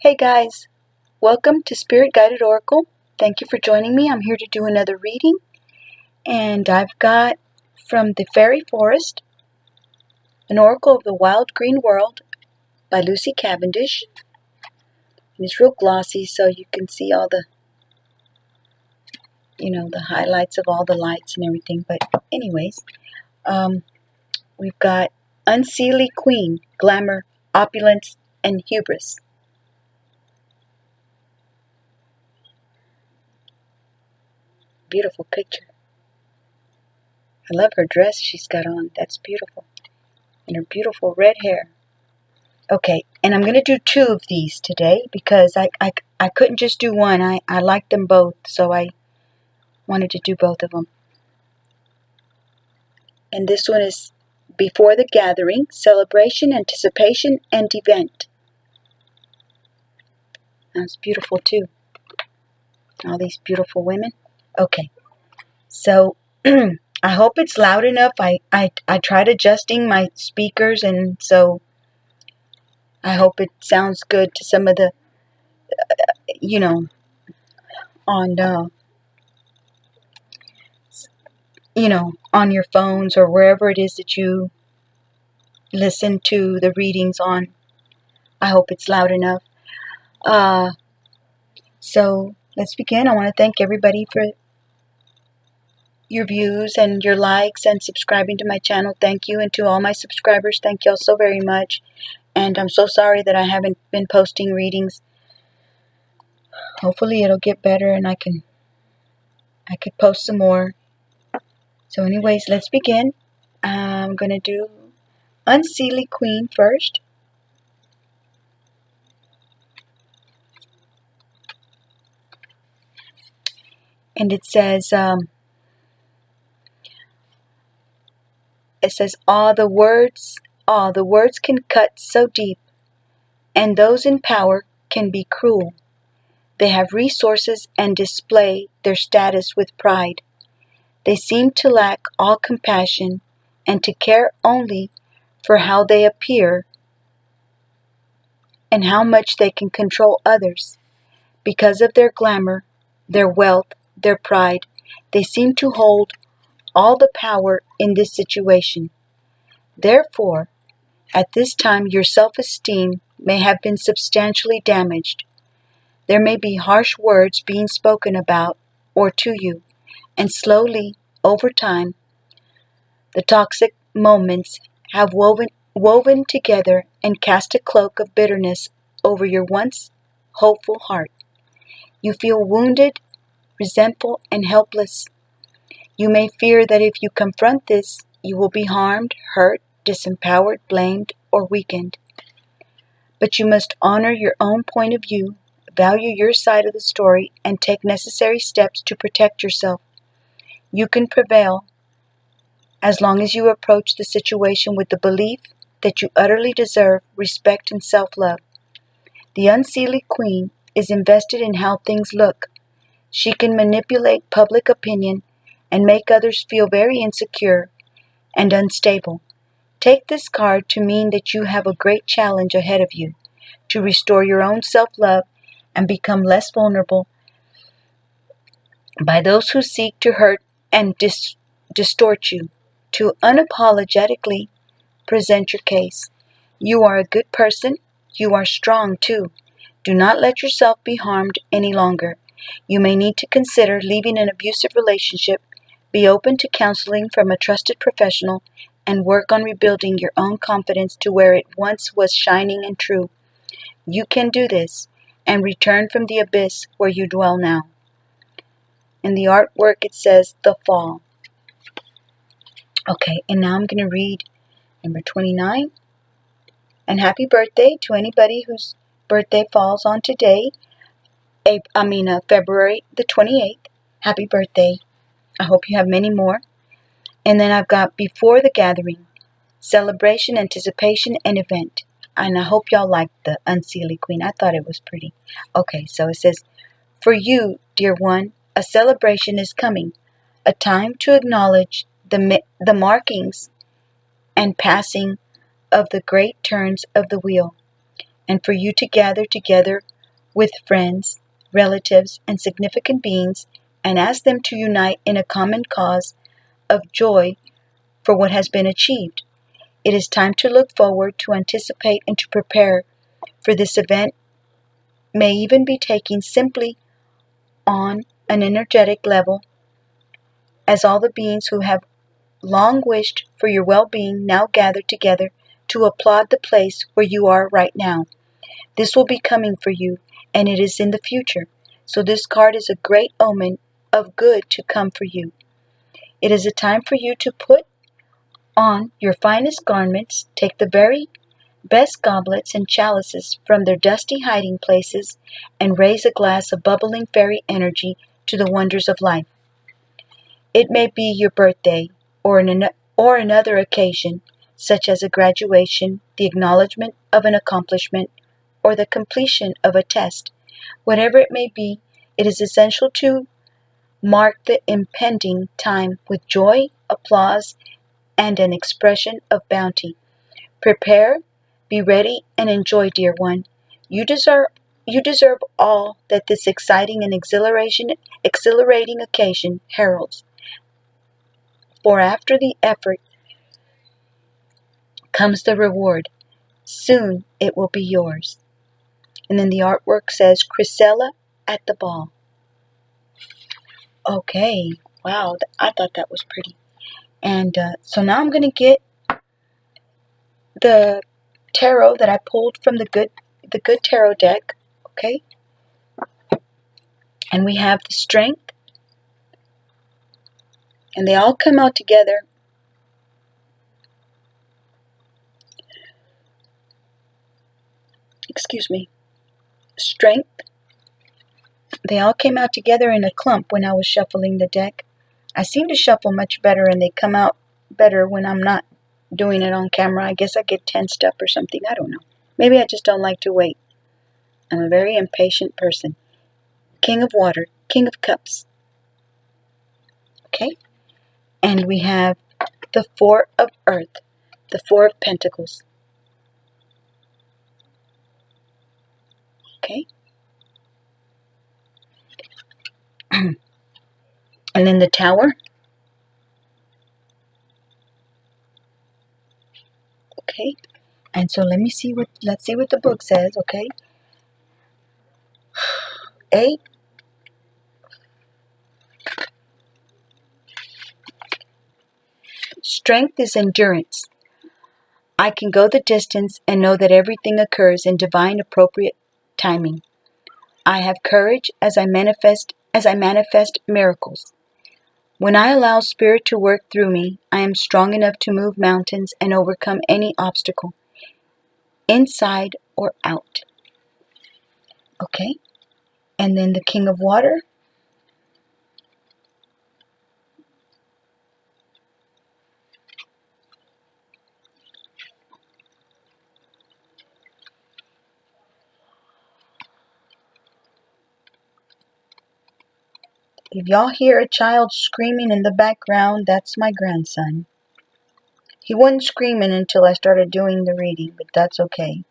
Hey guys, welcome to Spirit Guided Oracle. Thank you for joining me. I'm here to do another reading, and I've got from the Fairy Forest, an Oracle of the Wild Green World by Lucy Cavendish. And it's real glossy, so you can see all the, the highlights of all the lights and everything. But anyways, we've got Unseelie Queen, Glamour, Opulence, and Hubris. Beautiful picture. I love her dress she's got on. That's beautiful. And her beautiful red hair. Okay, and I'm going to do two of these today because I couldn't just do one. I like them both, so I wanted to do both of them. And this one is Before the Gathering, Celebration, Anticipation, and Event. That's beautiful too. All these beautiful women. Okay, so I hope it's loud enough. I tried adjusting my speakers, and so I hope it sounds good to some of the, on your phones or wherever it is that you listen to the readings on. I hope it's loud enough. So let's begin. I want to thank everybody for your views and your likes and subscribing to my channel. Thank you. And to all my subscribers, thank you all so very much. And I'm so sorry that I haven't been posting readings. Hopefully it'll get better and I could post some more. So anyways, let's begin. I'm going to do Unseelie Queen first. And it says, the words can cut so deep, and those in power can be cruel. They have resources and display their status with pride. They seem to lack all compassion and to care only for how they appear and how much they can control others. Because of their glamour, their wealth, their pride, they seem to hold all the power in this situation. Therefore, at this time your self-esteem may have been substantially damaged. There may be harsh words being spoken about or to you, and slowly, over time, the toxic moments have woven together and cast a cloak of bitterness over your once hopeful heart. You feel wounded, resentful, and helpless. You may fear that if you confront this, you will be harmed, hurt, disempowered, blamed, or weakened. But you must honor your own point of view, value your side of the story, and take necessary steps to protect yourself. You can prevail as long as you approach the situation with the belief that you utterly deserve respect and self-love. The Unseelie Queen is invested in how things look. She can manipulate public opinion and make others feel very insecure and unstable. Take this card to mean that you have a great challenge ahead of you to restore your own self-love and become less vulnerable by those who seek to hurt and distort you, to unapologetically present your case. You are a good person. You are strong too. Do not let yourself be harmed any longer. You may need to consider leaving an abusive relationship, be open to counseling from a trusted professional, and work on rebuilding your own confidence to where it once was shining and true. You can do this and return from the abyss where you dwell now. In the artwork it says, The Fall. Okay, and now I'm going to read number 29. And happy birthday to anybody whose birthday falls on today. February the 28th. Happy birthday. I hope you have many more. And then I've got Before the Gathering, Celebration, Anticipation, and Event. And I hope y'all like the Unseelie Queen. I thought it was pretty. Okay, so it says, For you, dear one, a celebration is coming. A time to acknowledge the markings and passing of the great turns of the wheel. And for you to gather together with friends, relatives, and significant beings and ask them to unite in a common cause of joy for what has been achieved. It is time to look forward, to anticipate, and to prepare for this event may even be taken simply on an energetic level, as all the beings who have long wished for your well-being now gather together to applaud the place where you are right now. This will be coming for you, and it is in the future. So this card is a great omen of good to come for you. It is a time for you to put on your finest garments, take the very best goblets and chalices from their dusty hiding places, and raise a glass of bubbling fairy energy to the wonders of life. It may be your birthday or another occasion, such as a graduation, the acknowledgement of an accomplishment, or the completion of a test. Whatever it may be, it is essential to mark the impending time with joy, applause, and an expression of bounty. Prepare, be ready, and enjoy, dear one. You deserve all that this exciting and exhilarating occasion heralds. For after the effort comes the reward. Soon it will be yours. And then the artwork says, Chrysella at the ball. Okay, wow, I thought that was pretty. And so now I'm going to get the tarot that I pulled from the good tarot deck, okay? And we have the strength, and they all come out together. Excuse me. Strength. They all came out together in a clump when I was shuffling the deck. I seem to shuffle much better, and they come out better when I'm not doing it on camera. I guess I get tensed up or something. I don't know. Maybe I just don't like to wait. I'm a very impatient person. King of Water, King of Cups. Okay? And we have the Four of Earth, the Four of Pentacles. Okay? And then the Tower. Okay? And so let's see what the book says, okay? 8. Strength is endurance. I can go the distance and know that everything occurs in divine appropriate timing. I have courage as I manifest miracles. When I allow Spirit to work through me, I am strong enough to move mountains and overcome any obstacle, inside or out. Okay? And then the King of Water. If y'all hear a child screaming in the background, that's my grandson. He wasn't screaming until I started doing the reading, but that's okay.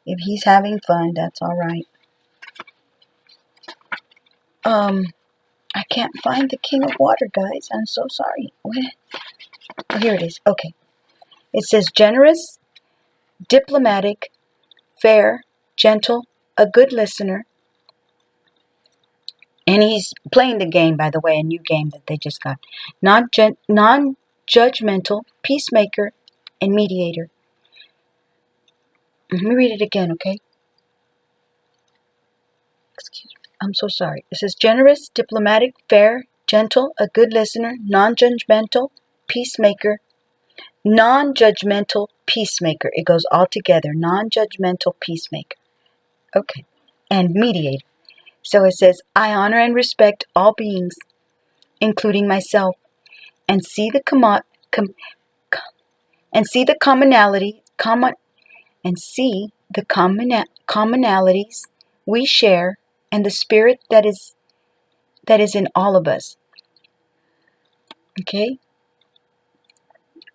If he's having fun, that's all right. I can't find the King of Water, guys. I'm so sorry. What? Oh, here it is. Okay. It says generous, diplomatic, fair, gentle, a good listener. And he's playing the game, by the way, a new game that they just got. Non-judgmental, peacemaker, and mediator. Let me read it again, okay? Excuse me. I'm so sorry. It says generous, diplomatic, fair, gentle, a good listener, non-judgmental, peacemaker. Non-judgmental peacemaker. It goes all together. Non-judgmental peacemaker. Okay. And mediator. So it says, I honor and respect all beings, including myself, and see the commonalities we share and the spirit that is in all of us. Okay?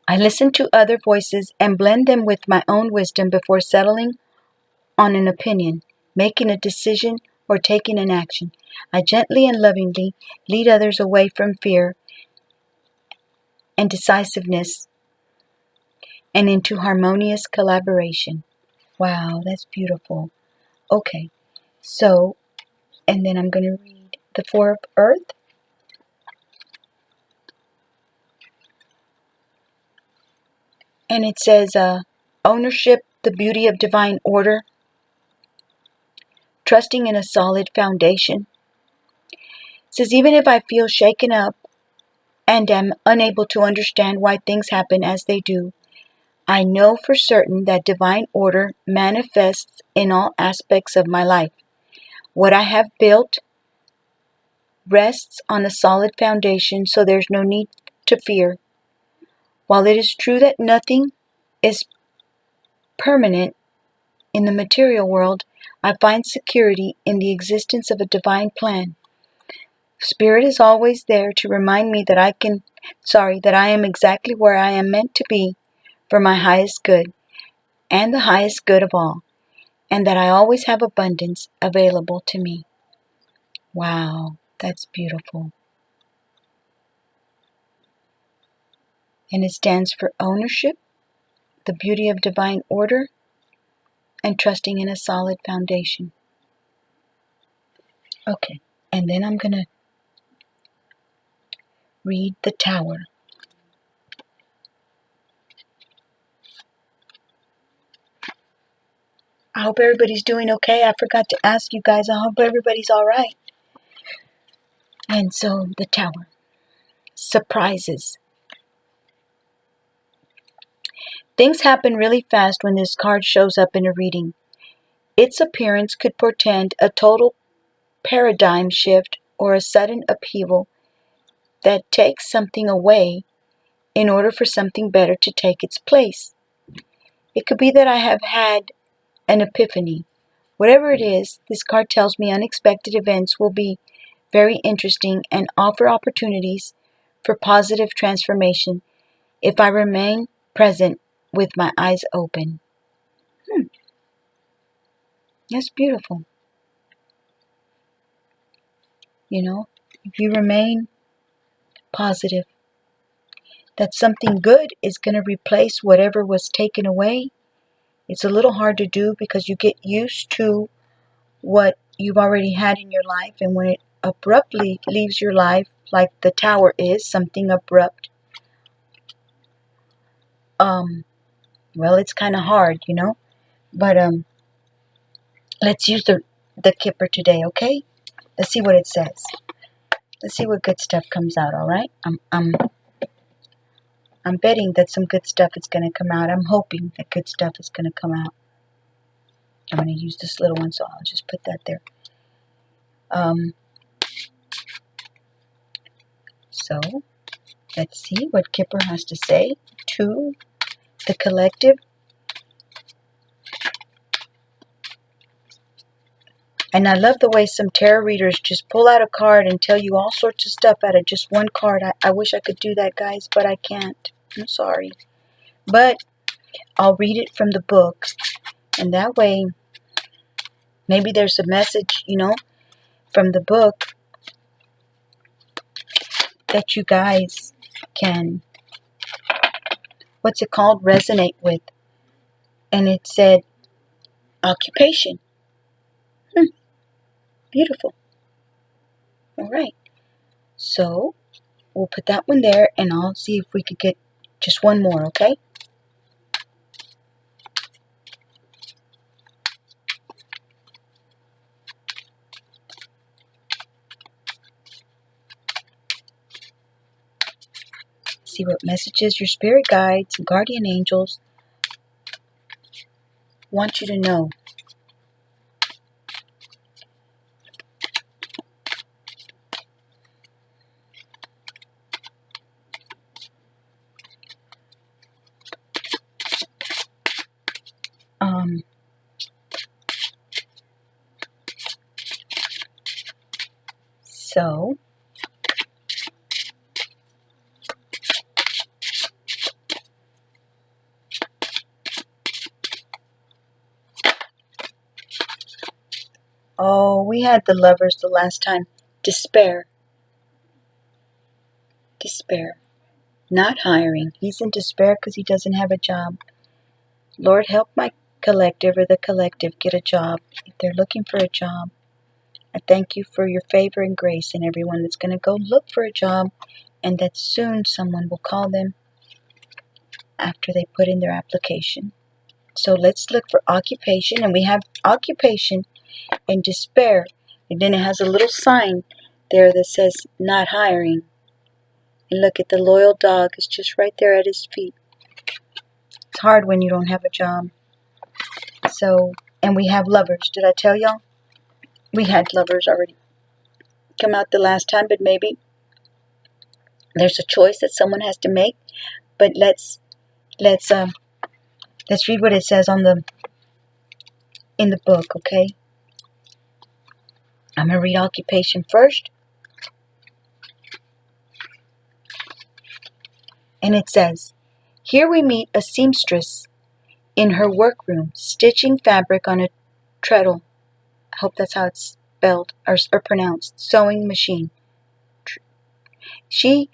I listen to other voices and blend them with my own wisdom before settling on an opinion. making a decision, or taking an action. I gently and lovingly lead others away from fear and decisiveness and into harmonious collaboration. Wow, that's beautiful. Okay, so, and then I'm going to read the Four of Earth. And it says, ownership, the beauty of divine order, trusting in a solid foundation. It says, even if I feel shaken up and am unable to understand why things happen as they do, I know for certain that divine order manifests in all aspects of my life. What I have built rests on a solid foundation, so there's no need to fear. While it is true that nothing is permanent in the material world, I find security in the existence of a divine plan. Spirit is always there to remind me that that I am exactly where I am meant to be for my highest good and the highest good of all, and that I always have abundance available to me. Wow, that's beautiful. And it stands for ownership, the beauty of divine order, and trusting in a solid foundation. Okay, and then I'm going to read the Tower. I hope everybody's doing okay. I forgot to ask you guys. I hope everybody's all right. And so the Tower. Surprises. Things happen really fast when this card shows up in a reading. Its appearance could portend a total paradigm shift or a sudden upheaval that takes something away in order for something better to take its place. It could be that I have had an epiphany. Whatever it is, this card tells me unexpected events will be very interesting and offer opportunities for positive transformation if I remain present with my eyes open. That's beautiful. If you remain positive, that something good is going to replace whatever was taken away. It's a little hard to do because you get used to what you've already had in your life, and when it abruptly leaves your life, like the Tower is, something abrupt, well, it's kind of hard, But let's use the Kipper today, okay? Let's see what it says. Let's see what good stuff comes out, all right? I'm betting that some good stuff is going to come out. I'm hoping that good stuff is going to come out. I'm going to use this little one, so I'll just put that there. So, let's see what Kipper has to say to the collective. And I love the way some tarot readers just pull out a card and tell you all sorts of stuff out of just one card. I wish I could do that, guys, but I can't. I'm sorry. But I'll read it from the book. And that way, maybe there's a message, from the book that you guys can, resonate with. And it said, occupation. Beautiful. All right. So, we'll put that one there, and I'll see if we could get just one more, okay? See what messages your spirit guides and guardian angels want you to know. So, Oh, we had the Lovers the last time. Despair. Despair. Not hiring. He's in despair because he doesn't have a job. Lord, help my collective or the collective get a job if they're looking for a job. I thank you for your favor and grace and everyone that's going to go look for a job, and that soon someone will call them after they put in their application. So let's look for occupation, and we have occupation and despair, and then it has a little sign there that says not hiring. And look at the loyal dog, it's just right there at his feet. It's hard when you don't have a job. So, and we have Lovers. Did I tell y'all? We had Lovers already come out the last time, but maybe there's a choice that someone has to make. But let's read what it says in the book, okay? I'm gonna read occupation first. And it says, here we meet a seamstress in her workroom, stitching fabric on a treadle. I hope that's how it's spelled or pronounced. Sewing machine. She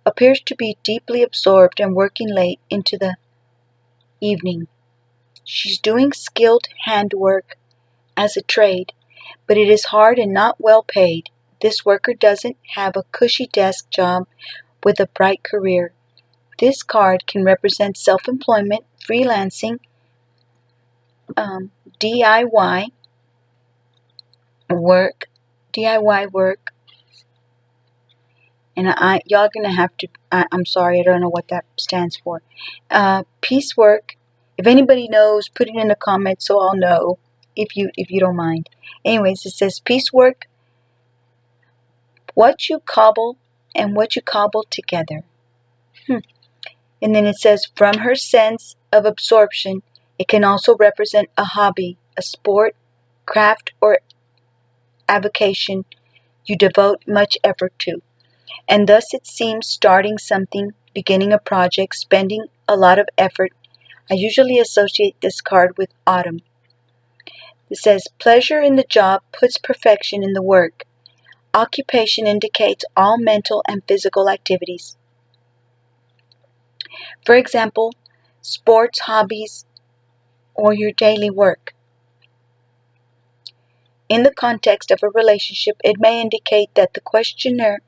appears to be deeply absorbed and working late into the evening. She's doing skilled handwork as a trade, but it is hard and not well paid. This worker doesn't have a cushy desk job with a bright career. This card can represent self-employment, freelancing, DIY work, and y'all gonna have to. I'm sorry, I don't know what that stands for. Piecework. If anybody knows, put it in the comments so I'll know. If you don't mind. Anyways, it says piecework. What you cobble and what you cobble together. And then it says, from her sense of absorption, it can also represent a hobby, a sport, craft, or avocation you devote much effort to. And thus it seems starting something, beginning a project, spending a lot of effort. I usually associate this card with autumn. It says, pleasure in the job puts perfection in the work. Occupation indicates all mental and physical activities. For example, sports, hobbies, or your daily work. In the context of a relationship, it may indicate that the questioner,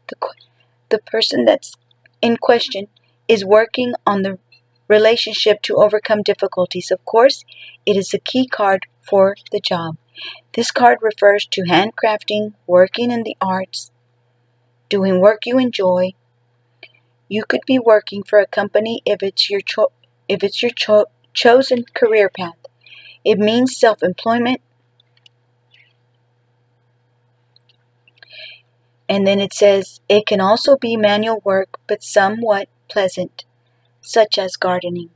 the person that's in question, is working on the relationship to overcome difficulties. Of course, it is a key card for the job. This card refers to handcrafting, working in the arts, doing work you enjoy. You could be working for a company if it's your chosen career path. It means self-employment. And then it says, it can also be manual work, but somewhat pleasant, such as gardening.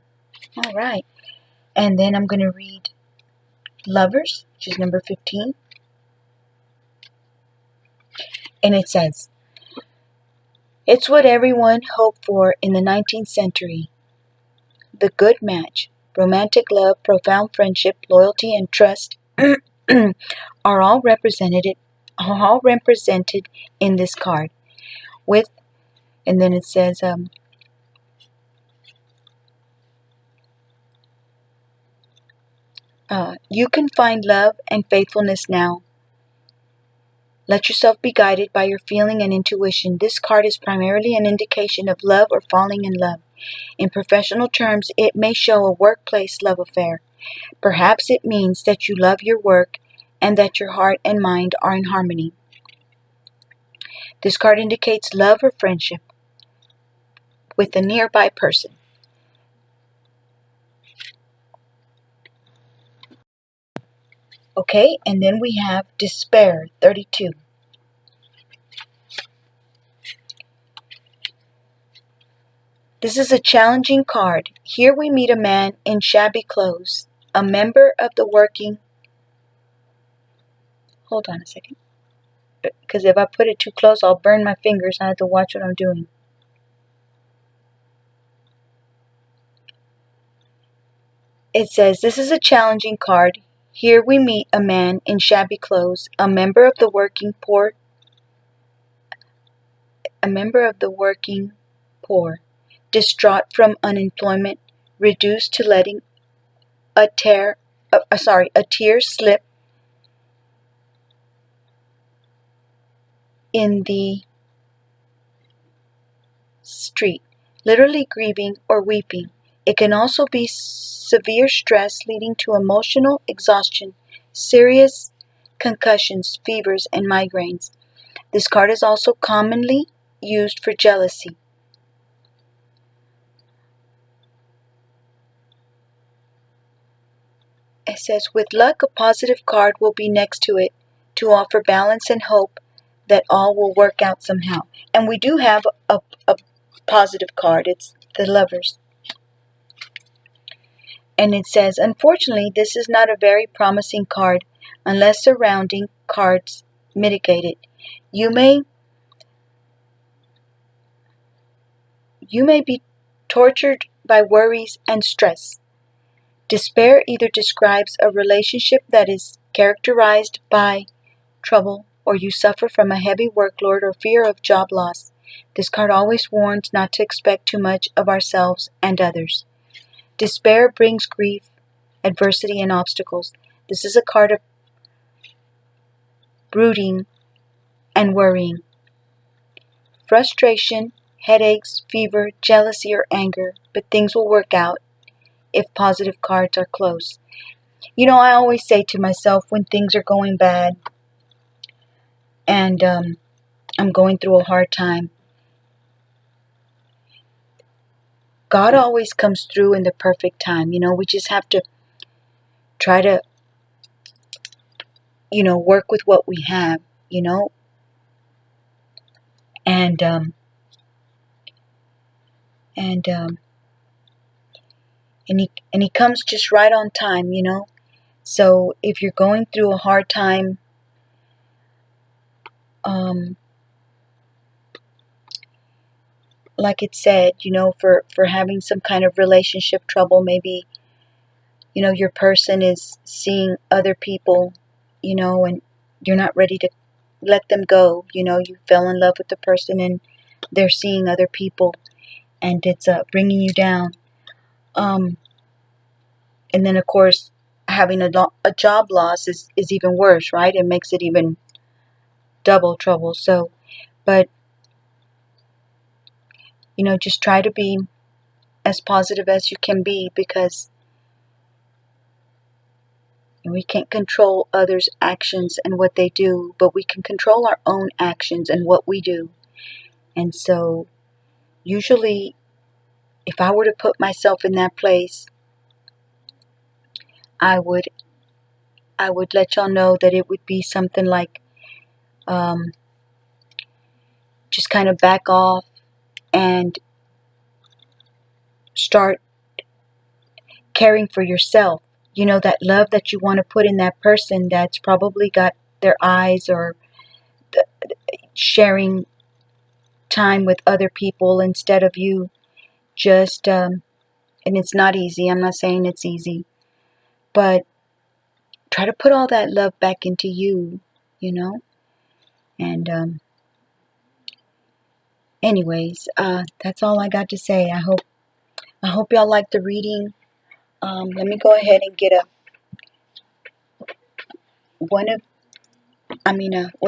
All right. And then I'm going to read Lovers, which is number 15. And it says, it's what everyone hoped for in the 19th century. The good match, romantic love, profound friendship, loyalty, and trust are all represented in this card. And then it says, you can find love and faithfulness now. Let yourself be guided by your feeling and intuition. This card is primarily an indication of love or falling in love. In professional terms, it may show a workplace love affair. Perhaps it means that you love your work and that your heart and mind are in harmony. This card indicates love or friendship with a nearby person. Okay, and then we have despair, 32. This is a challenging card. Here we meet a man in shabby clothes, a member of the working... Hold on a second. Because if I put it too close, I'll burn my fingers and I have to watch what I'm doing. It says, this is a challenging card. Here we meet a man in shabby clothes, a member of the working poor, distraught from unemployment, reduced to letting a tear slip in the street, literally grieving or weeping. It can also be severe stress leading to emotional exhaustion, serious concussions, fevers, and migraines. This card is also commonly used for jealousy. It says, with luck, a positive card will be next to it to offer balance and hope that all will work out somehow. And we do have a positive card. It's the Lovers. And it says, unfortunately, this is not a very promising card unless surrounding cards mitigate it. You may be tortured by worries and stress. Despair either describes a relationship that is characterized by trouble, or you suffer from a heavy workload or fear of job loss. This card always warns not to expect too much of ourselves and others. Despair brings grief, adversity, and obstacles. This is a card of brooding and worrying. Frustration, headaches, fever, jealousy, or anger, but things will work out if positive cards are close. You know, I always say to myself when things are going bad and I'm going through a hard time, God always comes through in the perfect time. You know, we just have to try to, work with what we have, and he comes just right on time, So if you're going through a hard time, like it said, for having some kind of relationship trouble, maybe, your person is seeing other people, and you're not ready to let them go. You fell in love with the person and they're seeing other people and it's bringing you down. And then, of course, having a job loss is even worse, right? It makes it even double trouble. So, but, just try to be as positive as you can be, because we can't control others' actions and what they do, but we can control our own actions and what we do. And so, usually, if I were to put myself in that place, I would let y'all know that it would be something like, just kind of back off and start caring for yourself. That love that you want to put in that person that's probably got their eyes or sharing time with other people instead of you. Just, and it's not easy. I'm not saying it's easy, but try to put all that love back into you, and, anyways, that's all I got to say. I hope y'all like the reading. Let me go ahead and get what do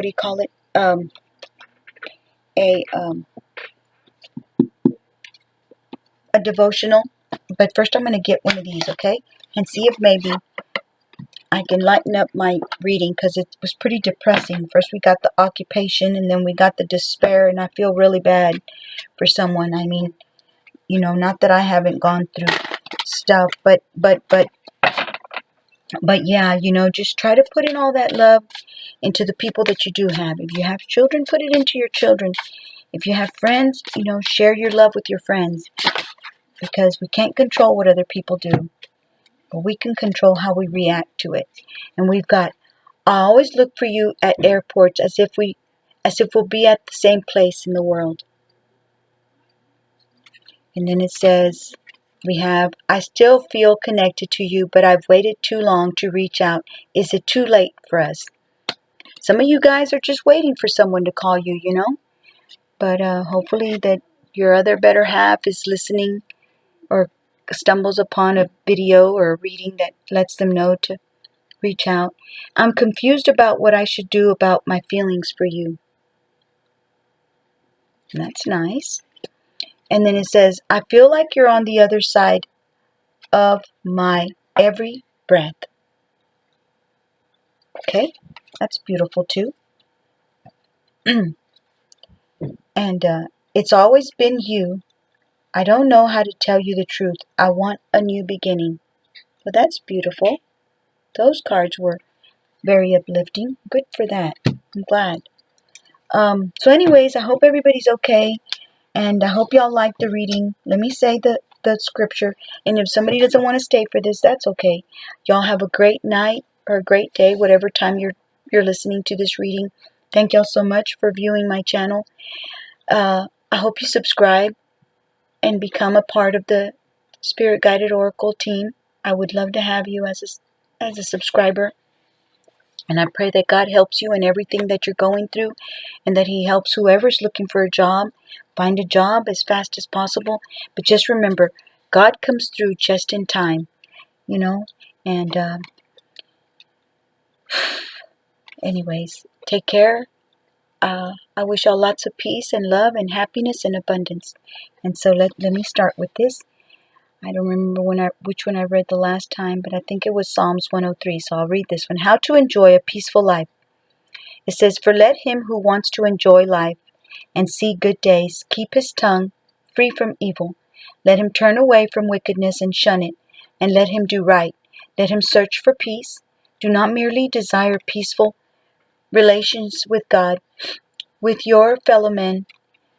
you call it? A devotional. But first I'm going to get one of these, okay? And see if maybe I can lighten up my reading, because it was pretty depressing. First we got the occupation and then we got the despair, and I feel really bad for someone. I mean, not that I haven't gone through stuff, but yeah, just try to put in all that love into the people that you do have. If you have children, put it into your children. If you have friends, share your love with your friends, because we can't control what other people do, but we can control how we react to it. And I always look for you at airports as if we'll be at the same place in the world. And then it says, We have, I still feel connected to you, but I've waited too long to reach out. Is it too late for us? Some of you guys are just waiting for someone to call you, you know. But hopefully that your other better half is listening or stumbles upon a video or a reading that lets them know to reach out. I'm confused about what I should do about my feelings for you. That's nice. And then it says, I feel like you're on the other side of my every breath. Okay, that's beautiful too. And it's always been you. I don't know how to tell you the truth. I want a new beginning. Well, that's beautiful. Those cards were very uplifting. Good for that. I'm glad. So anyways, I hope everybody's okay. And I hope y'all like the reading. Let me say the scripture. And if somebody doesn't want to stay for this, that's okay. Y'all have a great night or a great day, whatever time you're listening to this reading. Thank y'all so much for viewing my channel. I hope you subscribe and become a part of the Spirit Guided Oracle team. I would love to have you as a subscriber. And I pray that God helps you in everything that you're going through, and that He helps whoever's looking for a job find a job as fast as possible. But just remember, God comes through just in time, you know. And anyways, take care. I wish y'all lots of peace and love and happiness and abundance. And so let me start with this. I don't remember which one I read the last time, but I think it was Psalms 103. So I'll read this one. How to enjoy a peaceful life. It says, for let him who wants to enjoy life and see good days keep his tongue free from evil. Let him turn away from wickedness and shun it, and let him do right. Let him search for peace. Do not merely desire peaceful relations with God, with your fellow men,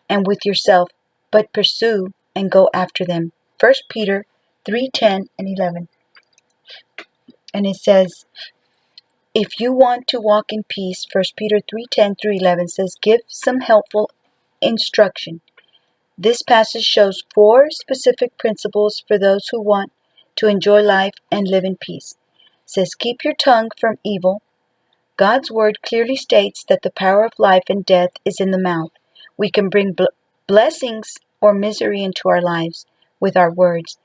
and with yourself, but pursue and go after them. 1 Peter 3:10 and 11. And it says, if you want to walk in peace, 1 Peter 3:10 through 11 says, give some helpful instruction. This passage shows 4 specific principles for those who want to enjoy life and live in peace. It says, keep your tongue from evil. God's word clearly states that the power of life and death is in the mouth. We can bring blessings or misery into our lives with our words.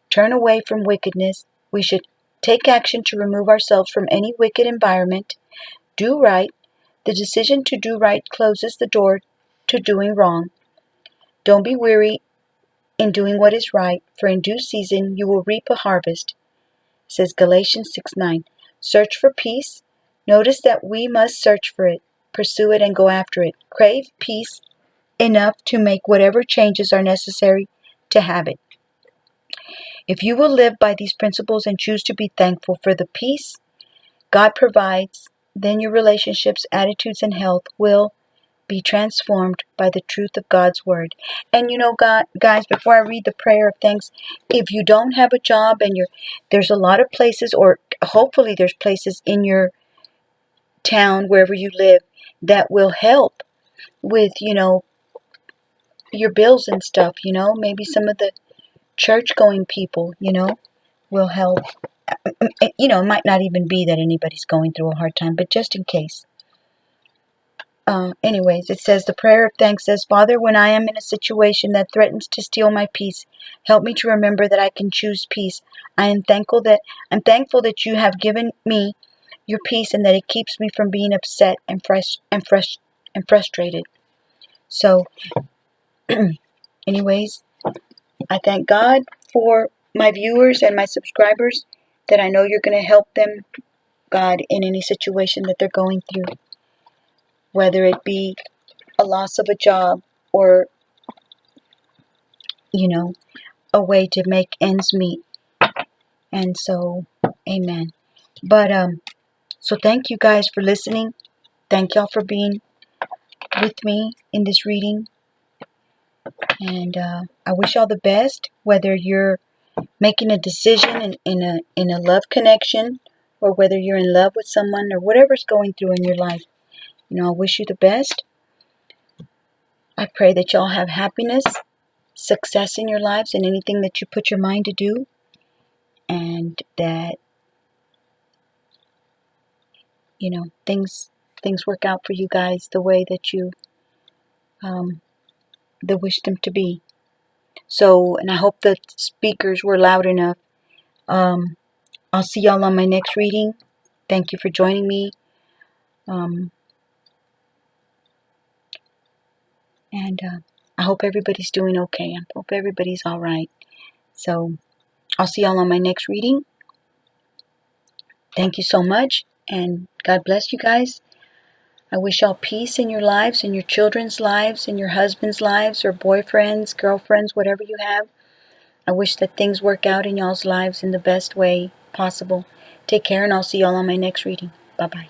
Turn away from wickedness. We should take action to remove ourselves from any wicked environment. Do right. The decision to do right closes the door to doing wrong. Don't be weary in doing what is right, for in due season you will reap a harvest. It says Galatians 6:9. Search for peace. Notice that we must search for it, pursue it, and go after it. Crave peace enough to make whatever changes are necessary to have it. If you will live by these principles and choose to be thankful for the peace God provides, then your relationships, attitudes, and health will be transformed by the truth of God's word. And you know, guys, before I read the prayer of thanks, if you don't have a job and there's a lot of places, or hopefully there's places in your town, wherever you live, that will help with, your bills and stuff, maybe some of the church going people, will help. It might not even be that anybody's going through a hard time, but just in case. Anyways, it says, the prayer of thanks says, Father, when I am in a situation that threatens to steal my peace, help me to remember that I can choose peace. I'm thankful that you have given me your peace, and that it keeps me from being upset and frustrated. So, anyways, I thank God for my viewers and my subscribers, that I know you're going to help them, God, in any situation that they're going through, whether it be a loss of a job or, a way to make ends meet. And so, amen. But, so thank you guys for listening. Thank y'all for being with me in this reading. And I wish y'all the best, whether you're making a decision in a love connection, or whether you're in love with someone, or whatever's going through in your life. I wish you the best. I pray that y'all have happiness, success in your lives and anything that you put your mind to do, and that things work out for you guys the way that you wish them to be. So, and I hope the speakers were loud enough. I'll see y'all on my next reading. Thank you for joining me. And I hope everybody's doing okay. I hope everybody's all right. So I'll see y'all on my next reading. Thank you so much, and God bless you guys. I wish y'all peace in your lives, in your children's lives, in your husband's lives, or boyfriends, girlfriends, whatever you have. I wish that things work out in y'all's lives in the best way possible. Take care, and I'll see y'all on my next reading. Bye-bye.